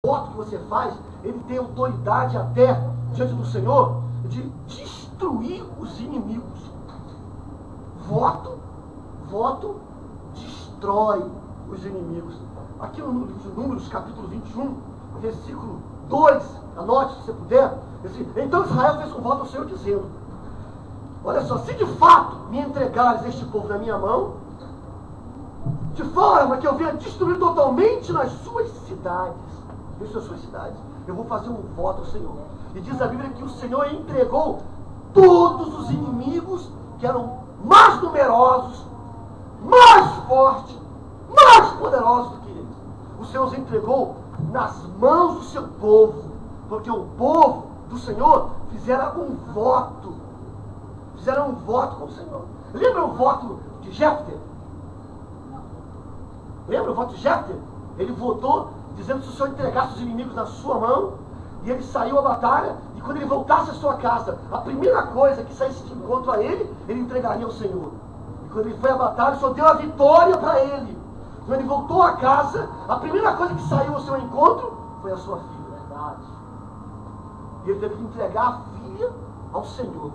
voto que você faz, ele tem autoridade até diante do Senhor de destruir os inimigos. Voto destrói os inimigos. Aqui no livro de Números, capítulo 21, versículo 2, anote se você puder. Então Israel fez um voto ao Senhor dizendo: olha só, se de fato me entregares este povo na minha mão, de forma que eu venha destruir totalmente nas suas cidades, eu vou fazer um voto ao Senhor. E diz a Bíblia que o Senhor entregou todos os inimigos que eram mais numerosos, mais fortes, mais poderosos do que eles. O Senhor os entregou nas mãos do seu povo, porque o povo do Senhor fizeram um voto com o Senhor. Lembra o voto de Jefté? Lembra o voto de Jefté? Ele votou dizendo que se o Senhor entregasse os inimigos na sua mão, e ele saiu à batalha, e quando ele voltasse à sua casa, a primeira coisa que saísse de encontro a ele entregaria ao Senhor. E quando ele foi à batalha, o Senhor deu a vitória para ele. Quando ele voltou à casa, a primeira coisa que saiu ao seu encontro foi a sua filha. Verdade. E ele teve que entregar a filha ao Senhor.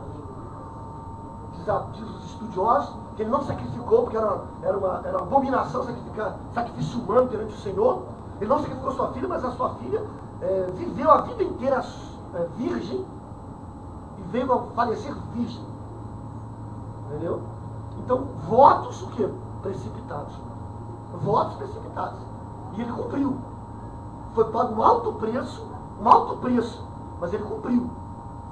Diz os estudiosos que ele não sacrificou, porque era uma abominação sacrificar sacrifício humano perante o Senhor. Ele não sacrificou sua filha, mas a sua filha viveu a vida inteira virgem e veio a falecer virgem. Entendeu? Então, votos o quê? Precipitados. Votos precipitados. E ele cumpriu. Foi pago um alto preço, mas ele cumpriu.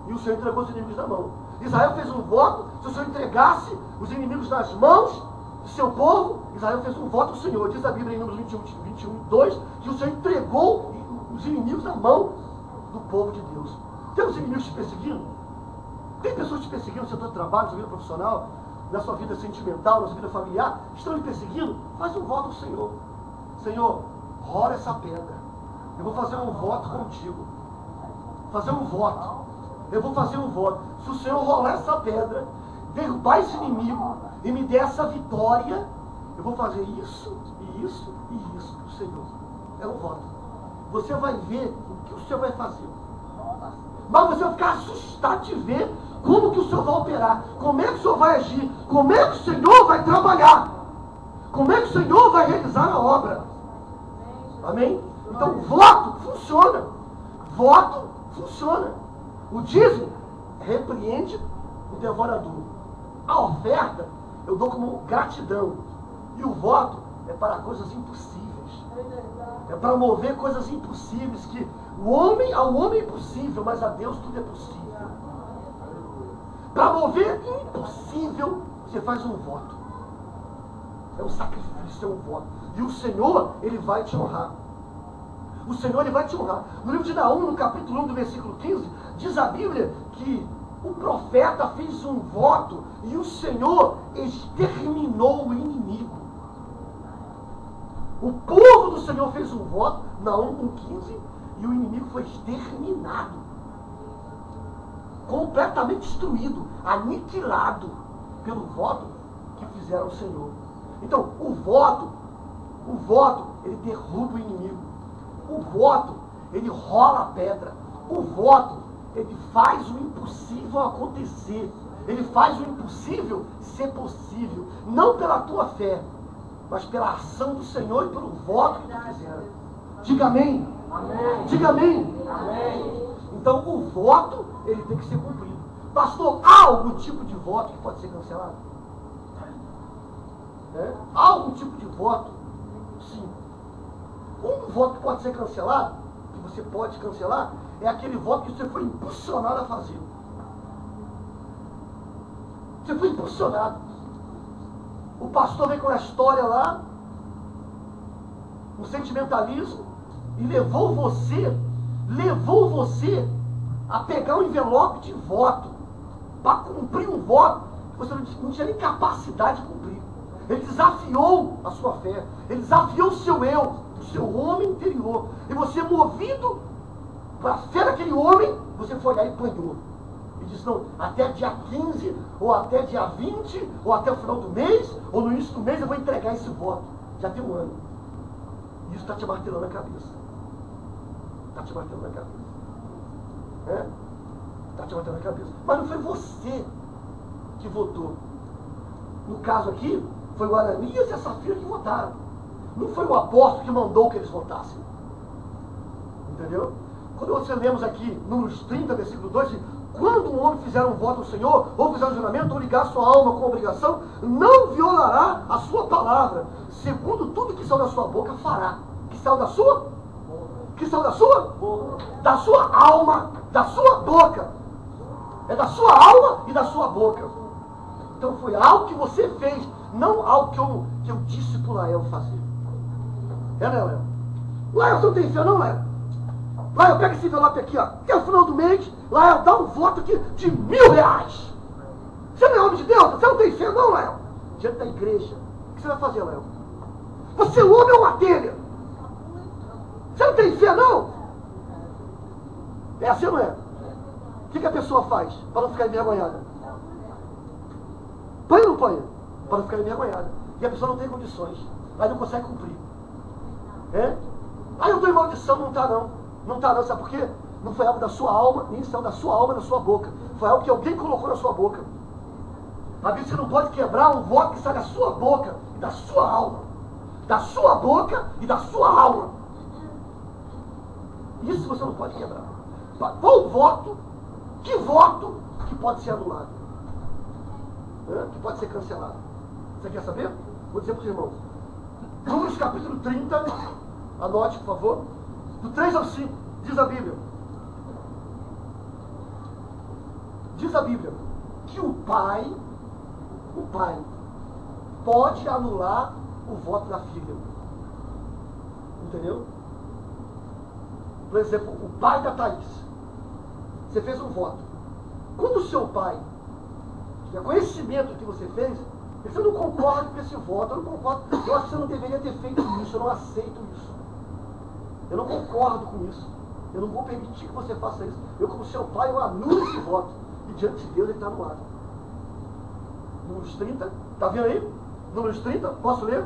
E o Senhor entregou os inimigos na mão. Israel fez um voto: se o Senhor entregasse os inimigos nas mãos do seu povo, Israel fez um voto ao Senhor. Diz a Bíblia em Números 21, 2, que o Senhor entregou os inimigos na mão do povo de Deus. Tem os inimigos te perseguindo? Tem pessoas te perseguindo no seu trabalho, na sua vida profissional, na sua vida sentimental, na sua vida familiar? Estão lhe perseguindo? Faz um voto ao Senhor. Senhor, rola essa pedra. Eu vou fazer um voto contigo. Eu vou fazer um voto. Se o Senhor rolar essa pedra, derrubar esse inimigo e me der essa vitória, eu vou fazer isso, e isso, e isso para o Senhor. É um voto. Você vai ver o que o Senhor vai fazer. Mas você vai ficar assustado de ver como que o Senhor vai operar, como é que o Senhor vai agir, como é que o Senhor vai trabalhar, como é que o Senhor vai realizar a obra. Amém? Então, voto funciona. Voto funciona. O dízimo repreende o devorador. A oferta eu dou como gratidão. E o voto é para coisas impossíveis. É para mover coisas impossíveis, que ao homem é impossível, mas a Deus tudo é possível. Para mover impossível, você faz um voto. É um sacrifício, é um voto. E o Senhor, Ele vai te honrar. O Senhor, Ele vai te honrar. No livro de Naum, no capítulo 1, do versículo 15, diz a Bíblia que o profeta fez um voto e o Senhor exterminou o inimigo. O povo do Senhor fez um voto, Naum 1,15, e o inimigo foi exterminado. Completamente destruído, aniquilado pelo voto que fizeram ao Senhor. Então, o voto, ele derruba o inimigo. O voto, ele rola a pedra. O voto, ele faz o impossível acontecer. Ele faz o impossível ser possível. Não pela tua fé, mas pela ação do Senhor e pelo voto que tu fizeram. Diga amém. Amém. Diga amém. Amém. Então, o voto, ele tem que ser cumprido. Pastor, há algum tipo de voto que pode ser cancelado? Há algum tipo de voto? Sim. Um voto que pode ser cancelado, que você pode cancelar, é aquele voto que você foi impulsionado a fazer. Você foi impulsionado. O pastor veio com a história lá, um sentimentalismo, e levou você a pegar um envelope de voto, para cumprir um voto que você não tinha nem capacidade de cumprir. Ele desafiou a sua fé, ele desafiou o seu eu, o seu homem interior. E você, movido para a fé daquele homem, você foi lá e planhou. E disse: não, até dia 15, ou até dia 20, ou até o final do mês, ou no início do mês, eu vou entregar esse voto. Já tem um ano. E isso está te martelando a cabeça. Está te batendo na cabeça. Está te batendo na cabeça. Mas não foi você que votou. No caso aqui, foi o Ananias e a Safira que votaram. Não foi o apóstolo que mandou que eles votassem. Entendeu? Quando você lemos aqui, Números 30, versículo 2, quando um homem fizer um voto ao Senhor, ou fizer um juramento, ou ligar sua alma com obrigação, não violará a sua palavra. Segundo tudo que saiu da sua boca, fará. Que saiu da sua? Que saiu da sua? Da sua alma, da sua boca. É da sua alma e da sua boca. Então foi algo que você fez, não algo que eu disse para o Lael fazer. É, né, Lael? Lael, você não tem fé não, Lael? Lael, pega esse envelope aqui, ó. Até o final do mês, Lael, dá um voto aqui de R$1.000. Você não é homem de Deus? Você não tem fé não, Lael? Diante da igreja. O que você vai fazer, Lael? Você é um homem ou uma telha? Você não tem fé não? É assim ou não é? O que a pessoa faz para não ficar envergonhada? Põe ou não põe? Para não ficar envergonhada. E a pessoa não tem condições. Aí não consegue cumprir. Aí eu estou em maldição, não está não. Não está não, sabe por quê? Não foi algo da sua alma, nem saiu da sua alma, da sua boca. Foi algo que alguém colocou na sua boca. A Bíblia, você não pode quebrar um voto que sai da sua boca e da sua alma. Da sua boca e da sua alma. Isso você não pode quebrar. Qual voto? Que voto que pode ser anulado? Que pode ser cancelado? Você quer saber? Vou dizer para os irmãos. Números capítulo 30, anote, por favor. Do 3 ao 5, diz a Bíblia. Diz a Bíblia que o pai pode anular o voto da filha. Entendeu? Por exemplo, o pai da Thaís. Você fez um voto. Quando o seu pai tiver conhecimento do que você fez, você não concorda com esse voto, eu não concordo. Eu acho que você não deveria ter feito isso, eu não aceito isso. Eu não concordo com isso. Eu não vou permitir que você faça isso. Eu, como seu pai, eu anulo esse voto. E diante de Deus ele está anulado. Números 30, está vendo aí? Números 30, posso ler?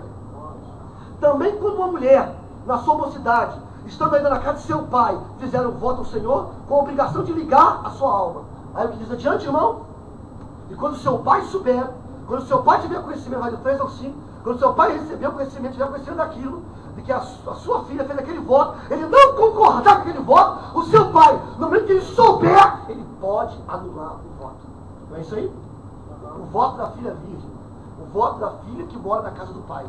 Também quando uma mulher, na sua mocidade, estando ainda na casa de seu pai, fizer um voto ao Senhor, com a obrigação de ligar a sua alma. Aí o que diz adiante, irmão? E quando seu pai souber, quando seu pai tiver conhecimento, vai do 3 ao 5, quando seu pai receber o conhecimento, tiver conhecimento daquilo, de que a sua filha fez aquele voto, ele não concordar com aquele voto, o seu pai, no momento que ele souber, ele pode anular o voto. Não é isso aí? O voto da filha virgem, o voto da filha que mora na casa do pai.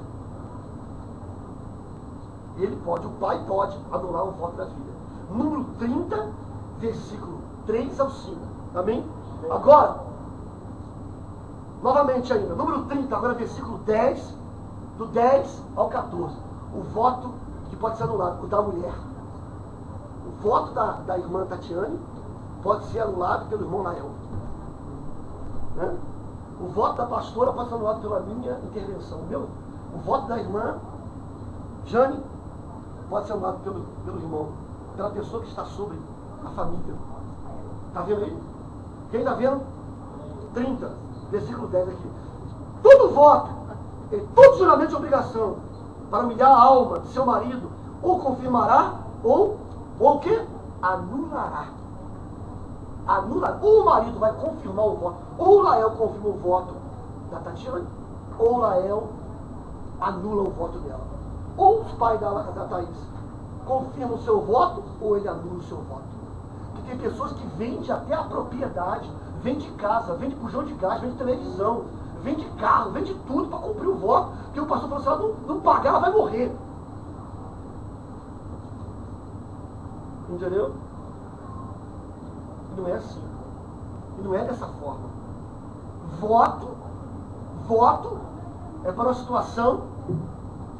Ele pode, o pai pode anular o voto da filha. Número 30, versículo 3 ao 5. Amém? Agora, novamente ainda, número 30, agora versículo 10, do 10 ao 14. O voto que pode ser anulado, o da mulher. O voto da irmã Tatiane pode ser anulado pelo irmão Lael. Né? O voto da pastora pode ser anulado pela minha intervenção. O voto da irmã Jane pode ser anulado pelo irmão, pela pessoa que está sobre a família. Está vendo aí? Quem está vendo? 30, versículo 10 aqui. Todo voto, todo juramento de obrigação para humilhar a alma de seu marido, ou confirmará, ou o quê? Anulará. Anulará. Ou o marido vai confirmar o voto, ou o Lael confirma o voto da Tatiane, ou o Lael anula o voto dela. Ou os pais da Thaís confirmam o seu voto, ou ele anula o seu voto. Porque tem pessoas que vendem até a propriedade, vende casa, vende bujão de gás, vende televisão, vende carro, vende tudo para cumprir o voto. Porque o pastor falou, se ela não pagar, ela vai morrer. Entendeu? E não é assim. E não é dessa forma. Voto é para uma situação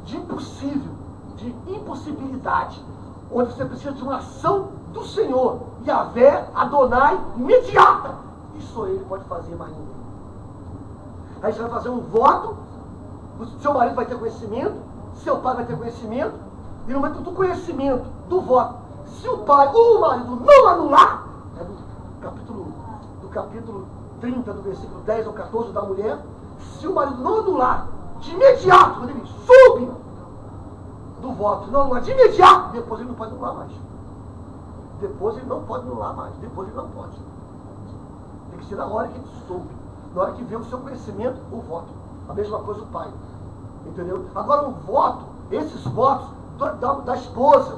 de impossível, de impossibilidade, onde você precisa de uma ação do Senhor, Yahvé, Adonai, imediata. E só Ele pode fazer, mais ninguém. Aí você vai fazer um voto, seu marido vai ter conhecimento, seu pai vai ter conhecimento, e no momento do conhecimento do voto, se o pai ou o marido não anular, é do capítulo 30, do versículo 10 ao 14 da mulher, se o marido não anular, de imediato, quando ele soube do voto, não anular de imediato, depois ele não pode anular mais. Depois ele não pode anular mais. Depois ele não pode. Tem que ser na hora que ele soube. Na hora que vê o seu conhecimento, o voto. A mesma coisa o pai. Entendeu? Agora o voto, esses votos da esposa,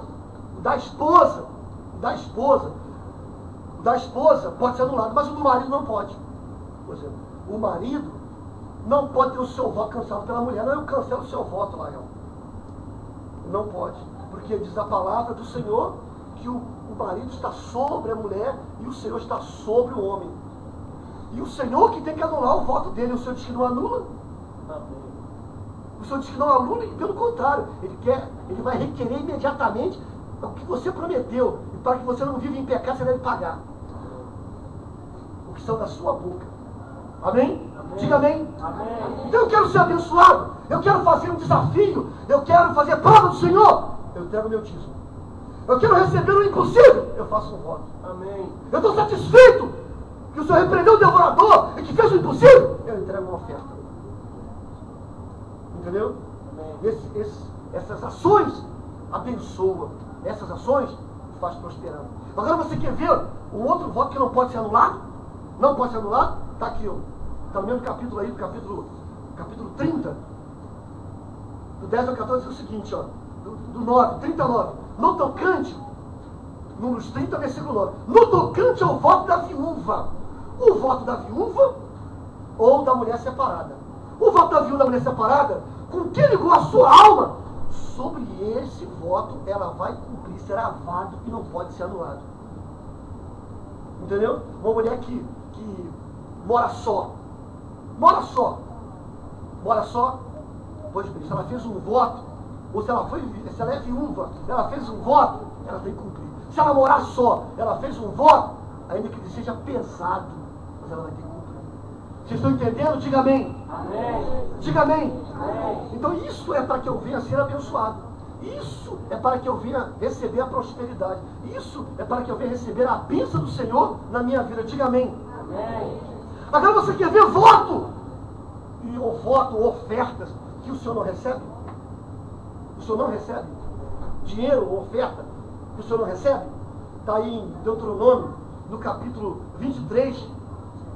pode ser anulado, mas o do marido não pode. Por exemplo, o marido não pode ter o seu voto cancelado pela mulher. Não, eu cancelo o seu voto, Lael. Não pode. Porque diz a palavra do Senhor que o marido está sobre a mulher e o Senhor está sobre o homem. E o Senhor que tem que anular o voto dele. O Senhor diz que não anula. O Senhor diz que não anula e pelo contrário. Ele vai requerer imediatamente o que você prometeu. E para que você não viva em pecado, você deve pagar. O que são da sua boca. Amém? Amém. Diga amém. Amém. Então eu quero ser abençoado. Eu quero fazer um desafio. Eu quero fazer prova do Senhor. Eu entrego o meu dízimo. Eu quero receber o impossível. Eu faço um voto. Amém. Eu estou satisfeito que o Senhor repreendeu o devorador e que fez o impossível. Eu entrego uma oferta. Entendeu? Essas ações abençoam. Essas ações faz prosperar. Agora você quer ver um outro voto que não pode ser anulado? Não pode ser anulado? Está aqui, ó. Está no mesmo capítulo aí, capítulo 30. Do 10 ao 14 é o seguinte, ó. Do 9, 39. No tocante, números 30, versículo 9. No tocante ao voto da viúva. O voto da viúva ou da mulher separada. O voto da viúva da mulher separada, com que ligou a sua alma, sobre esse voto ela vai cumprir, será válido e não pode ser anulado. Entendeu? Uma mulher que mora só. Pois bem, se ela fez um voto, ou se ela é viúva, ela fez um voto, ela tem que cumprir. Se ela morar só, ela fez um voto, ainda que ele seja pesado, mas ela vai ter que cumprir. Vocês estão entendendo? Diga amém. Amém. Diga amém. Amém. Então isso é para que eu venha ser abençoado. Isso é para que eu venha receber a prosperidade. Isso é para que eu venha receber a bênção do Senhor na minha vida. Diga amém. Amém. Agora você quer ver voto? Ou voto, ou ofertas que o Senhor não recebe? O Senhor não recebe? Dinheiro ou oferta que o Senhor não recebe? Está aí em Deuteronômio, no capítulo 23,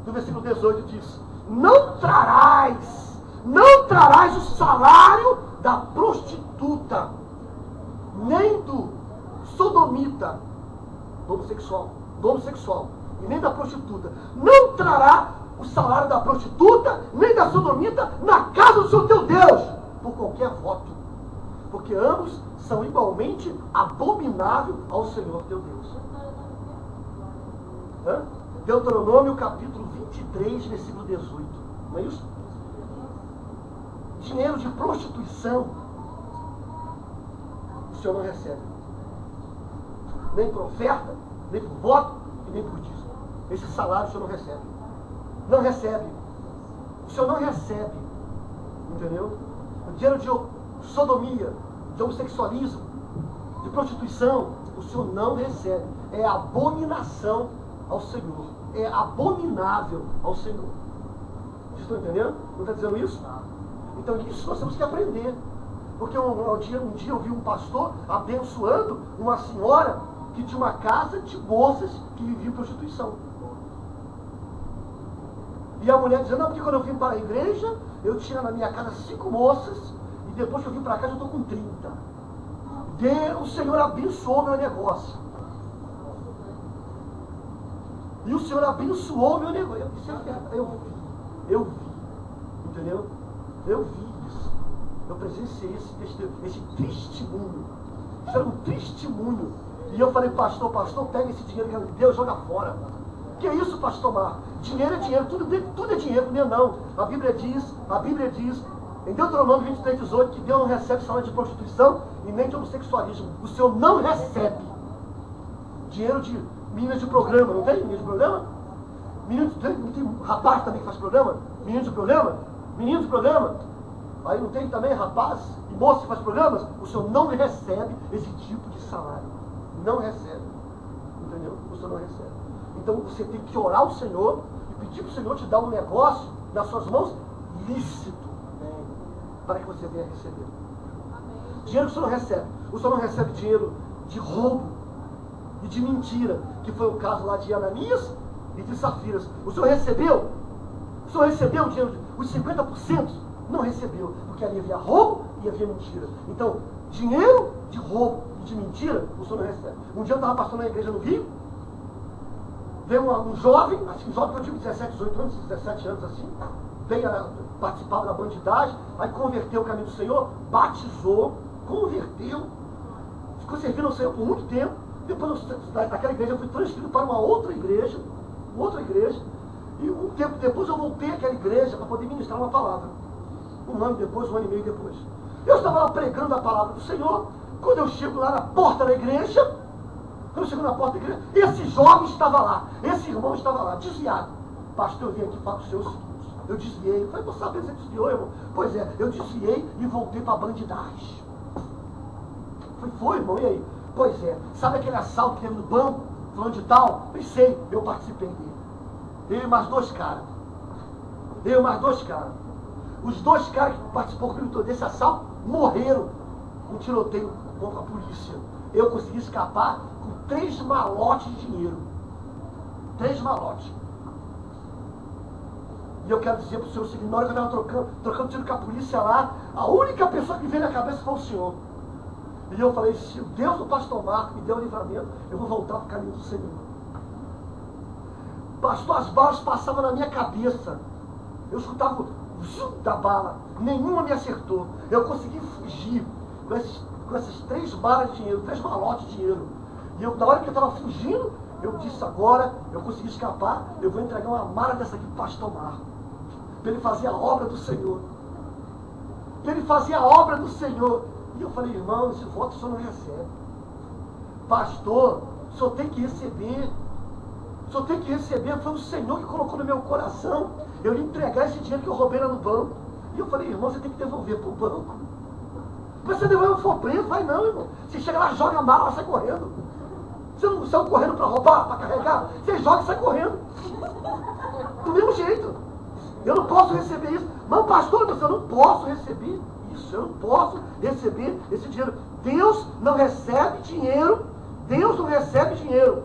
do versículo 18, diz: não trarás o salário da prostituta, nem do sodomita, do homossexual, e nem da prostituta. Não trará o salário da prostituta, nem da sodomita, na casa do seu teu Deus, por qualquer voto. Porque ambos são igualmente abomináveis ao Senhor teu Deus. Deuteronômio capítulo 23, versículo 18. Não é isso? Dinheiro de prostituição o Senhor não recebe. Nem por oferta, nem por voto e nem por dízimo. Esse salário o Senhor não recebe. Não recebe. O Senhor não recebe. Entendeu? O dinheiro de sodomia, de homossexualismo, de prostituição, o Senhor não recebe. É abominação ao Senhor. É abominável ao Senhor. Vocês estão entendendo? Não está dizendo isso? Então isso nós temos que aprender. Porque um dia eu vi um pastor abençoando uma senhora que tinha uma casa de moças que viviam em prostituição. E a mulher dizendo: não, porque quando eu vim para a igreja, eu tinha na minha casa 5 moças, e depois que eu vim para cá, eu estou com 30. O Senhor abençoou meu negócio. E o Senhor abençoou meu negócio. Isso é verdade. Eu vi. Entendeu? Eu vi isso. Eu presenciei esse testemunho. Isso era um testemunho. E eu falei: pastor, pega esse dinheiro que Deus joga fora. Que é isso, pastor Mar? Dinheiro é dinheiro, tudo é dinheiro, não. A Bíblia diz, em Deuteronômio 23, 18, que Deus não recebe salário de prostituição e nem de homossexualismo. O Senhor não recebe dinheiro de meninas de programa, não tem menina de programa? Tem rapaz também que faz programa? Menino de programa? Aí não tem também rapaz e moça que faz programas? O Senhor não recebe esse tipo de salário. Não recebe. Entendeu? O Senhor não recebe. Então você tem que orar ao Senhor e pedir para o Senhor te dar um negócio nas suas mãos lícito, para que você venha receber. Dinheiro que o Senhor não recebe. O Senhor não recebe dinheiro de roubo e de mentira, que foi o caso lá de Ananias e de Safiras. O senhor recebeu? O senhor recebeu o dinheiro, os 50%? Não recebeu, porque ali havia roubo e havia mentira. Então, dinheiro de roubo e de mentira, o senhor não recebe. Um dia eu estava passando na igreja no Rio, veio um jovem, assim, um jovem que eu digo 17, 18 anos, 17 anos assim, veio participar da bandidagem, aí converteu o caminho do Senhor, batizou, converteu, ficou servindo ao Senhor por muito tempo. Depois daquela igreja eu fui transferido para uma outra igreja, e um tempo depois eu voltei àquela igreja para poder ministrar uma palavra. Um ano depois, um ano e meio depois. Eu estava lá pregando a palavra do Senhor. Quando eu chego lá na porta da igreja, esse jovem estava lá, esse irmão estava lá, desviado. Pastor, eu vim aqui falar com o senhor o seguinte, eu desviei. Eu falei, tô sabendo que você desviou, irmão? Pois é, eu desviei e voltei para a bandidagem. Foi, irmão, e aí? Pois é, sabe aquele assalto que teve no banco, falando de tal? Pensei, eu participei dele. Eu e mais dois caras. Os dois caras que participou comigo desse assalto morreram no tiroteio contra a polícia. Eu consegui escapar com 3 malotes de dinheiro. 3 malotes. E eu quero dizer para o senhor o seguinte, na hora que eu estava trocando tiro com a polícia lá, a única pessoa que veio na cabeça foi o senhor. E eu falei, se o Deus do pastor Marco me deu o livramento, eu vou voltar para o caminho do Senhor. Pastor, as balas passavam na minha cabeça. Eu escutava o zum da bala. Nenhuma me acertou. Eu consegui fugir com essas 3 balas de dinheiro, 3 malotes de dinheiro. E na hora que eu estava fugindo, eu disse, agora eu consegui escapar, eu vou entregar uma mala dessa aqui para o pastor Marco. Para ele fazer a obra do Senhor. E eu falei, irmão, esse voto o senhor não recebe. Pastor, o senhor tem que receber. Foi o Senhor que colocou no meu coração eu lhe entregar esse dinheiro que eu roubei lá no banco. E eu falei, irmão, você tem que devolver para o banco. Mas você devolve, eu for preso, vai não, irmão. Você chega lá, joga a mala, sai correndo. Você não saiu correndo para roubar, para carregar. Você joga e sai correndo. Do mesmo jeito. Eu não posso receber isso. Mas, pastor, eu não posso receber isso. Eu não posso receber esse dinheiro. Deus não recebe dinheiro. Deus não recebe dinheiro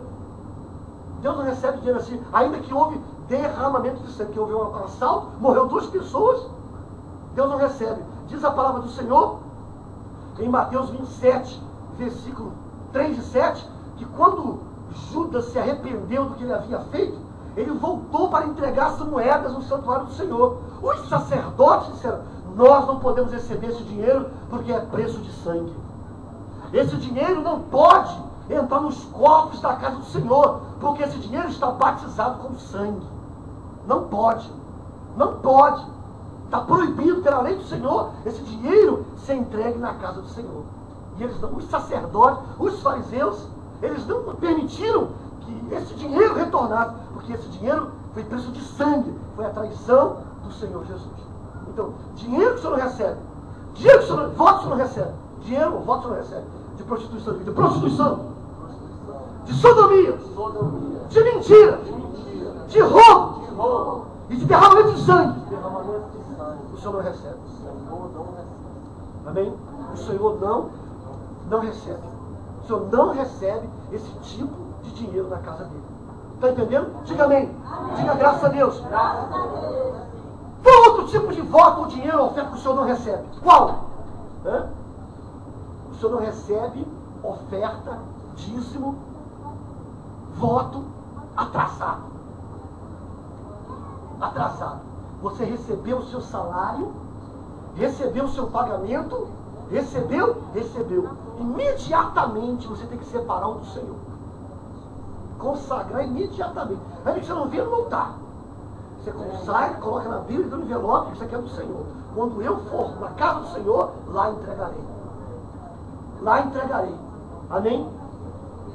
assim. Ainda que houve derramamento de sangue, que houve um assalto, morreu 2 pessoas. Deus não recebe. Diz a palavra do Senhor, em Mateus 27, versículo 3 e 7, que quando Judas se arrependeu do que ele havia feito, ele voltou para entregar as moedas no santuário do Senhor. Os sacerdotes disseram, nós não podemos receber esse dinheiro porque é preço de sangue. Esse dinheiro não pode entrar nos cofres da casa do Senhor, porque esse dinheiro está batizado com sangue. Não pode. Está proibido pela lei do Senhor esse dinheiro ser entregue na casa do Senhor. E eles não, os sacerdotes, os fariseus, eles não permitiram que esse dinheiro retornasse, porque esse dinheiro foi preço de sangue, foi a traição do Senhor Jesus. Então, dinheiro que o senhor não recebe, voto que o senhor não recebe, dinheiro, voto que o senhor não recebe, de prostituição, de sodomia, de mentira, de roubo e de derramamento de sangue, o senhor não recebe. Amém? O Senhor não recebe. O Senhor não recebe esse tipo de dinheiro na casa dele. Está entendendo? Diga amém. Diga graças a Deus. Qual outro tipo de voto ou dinheiro ou oferta que o Senhor não recebe? Qual? O Senhor não recebe oferta, dízimo, voto atrasado. Você recebeu o seu salário, recebeu o seu pagamento, recebeu. Imediatamente você tem que separar o do Senhor. Consagrar imediatamente. Aí você não vê, não está. Você consagra, coloca na Bíblia e no envelope, isso aqui é do Senhor. Quando eu for na casa do Senhor, lá entregarei. Amém?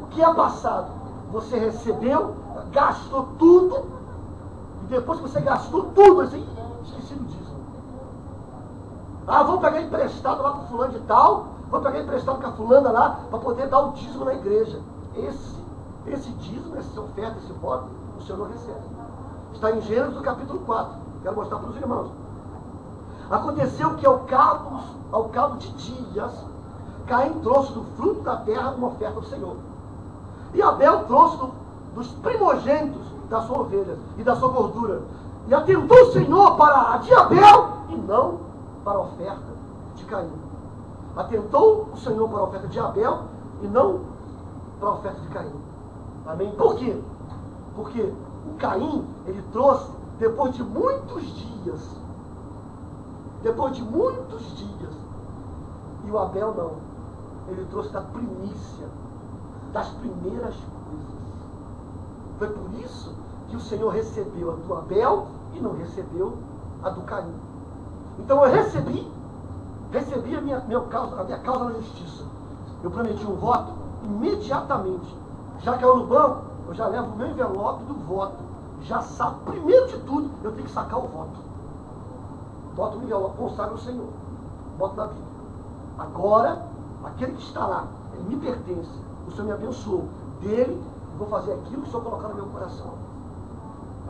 O que é passado? Você recebeu, gastou tudo, e depois que você gastou tudo, assim, esqueci do dízimo. Vou pegar emprestado lá com fulano de tal, vou pegar emprestado com a fulana lá, para poder dar o dízimo na igreja. Esse dízimo, essa oferta, esse voto, o Senhor não recebe. Está em Gênesis, no capítulo 4. Quero mostrar para os irmãos. Aconteceu que ao cabo de dias, Caim trouxe do fruto da terra uma oferta do Senhor. E Abel trouxe dos primogênitos da sua ovelha e da sua gordura. E atentou o Senhor para a de Abel e não para a oferta de Caim. Atentou o Senhor para a oferta de Abel e não para a oferta de Caim. Amém? Por quê? Porque o Caim, ele trouxe depois de muitos dias. Depois de muitos dias. E o Abel não. Ele trouxe da primícia, das primeiras coisas. Foi por isso que o Senhor recebeu a do Abel e não recebeu a do Caim. Então eu recebi a minha causa na justiça. Eu prometi um voto imediatamente. Já caiu no banco, eu já levo o meu envelope do voto. Já saco, primeiro de tudo, eu tenho que sacar o voto. Boto no envelope, consagro o Senhor. Boto na Bíblia. Agora, aquele que está lá, ele me pertence. O Senhor me abençoou. Dele, eu vou fazer aquilo que o Senhor colocar no meu coração.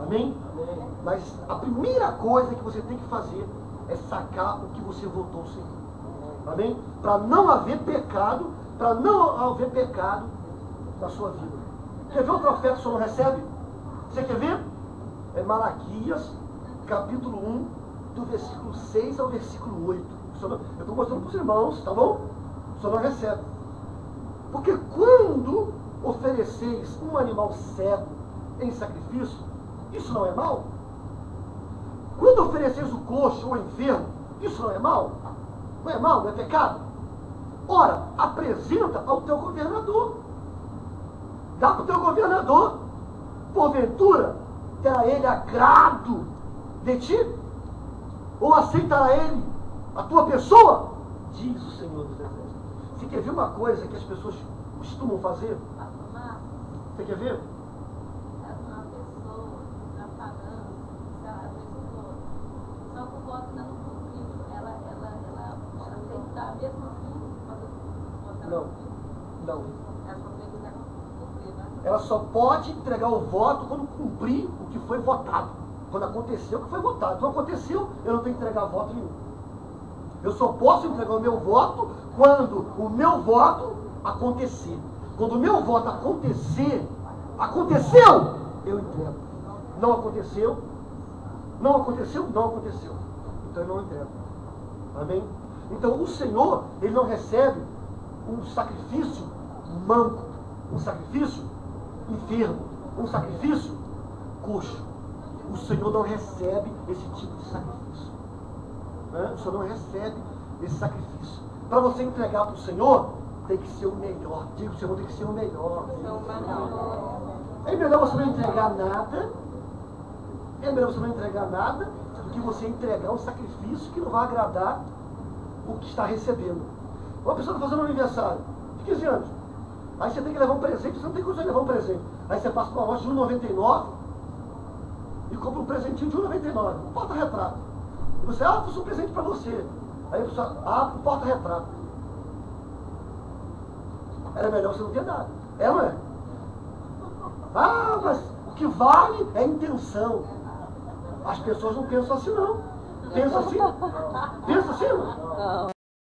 Amém? Amém? Mas a primeira coisa que você tem que fazer é sacar o que você votou ao Senhor. Amém? Para não haver pecado, na sua vida. Quer ver outra oferta que o Senhor não recebe? Você quer ver? É Malaquias, capítulo 1, do versículo 6 ao versículo 8. Eu estou mostrando para os irmãos, tá bom? O Senhor não recebe. Porque quando ofereceis um animal cego em sacrifício, isso não é mal? Quando ofereceis o coxo ou enfermo, isso não é mal? Não é mal, não é pecado? Ora, apresenta ao teu governador. Dá para o teu governador. Porventura, terá ele agrado de ti? Ou aceitará ele a tua pessoa? Diz o Senhor dos Exércitos. Você quer ver uma coisa que as pessoas costumam fazer? Você quer ver? Uma pessoa que está pagando, se ela apresentou, só que o voto ainda não cumpriu. Ela tem que dar mesmo assim quando Não. ela só tem que dar cumprir, né? Ela só pode entregar o voto quando cumprir o que foi votado. Quando aconteceu o que foi votado. Não aconteceu, eu não tenho que entregar voto nenhum. Eu só posso entregar o meu voto quando o meu voto acontecer. Quando o meu voto acontecer, aconteceu, eu entrego. Não aconteceu, não aconteceu. Então eu não entrego. Amém? Então o Senhor, ele não recebe um sacrifício manco, um sacrifício enfermo, um sacrifício coxo. O Senhor não recebe esse tipo de sacrifício. O Senhor não recebe esse sacrifício. Para você entregar para o Senhor, tem que ser o melhor. Diga o Senhor, tem que ser o melhor. É melhor você não entregar nada. É melhor você não entregar nada do que você entregar um sacrifício que não vai agradar o que está recebendo. Uma pessoa está fazendo um aniversário de 15 anos. Aí você tem que levar um presente, você não tem condição de levar um presente. Aí você passa por uma loja de R$1,99 e compra um presentinho de R$1,99, um porta-retrato. E você, trouxe um presente para você. Aí a pessoa abre um porta-retrato. Era melhor você não ter nada. É, não é? Mas o que vale é a intenção. As pessoas não pensam assim, não. Pensa assim? Pensa assim, não?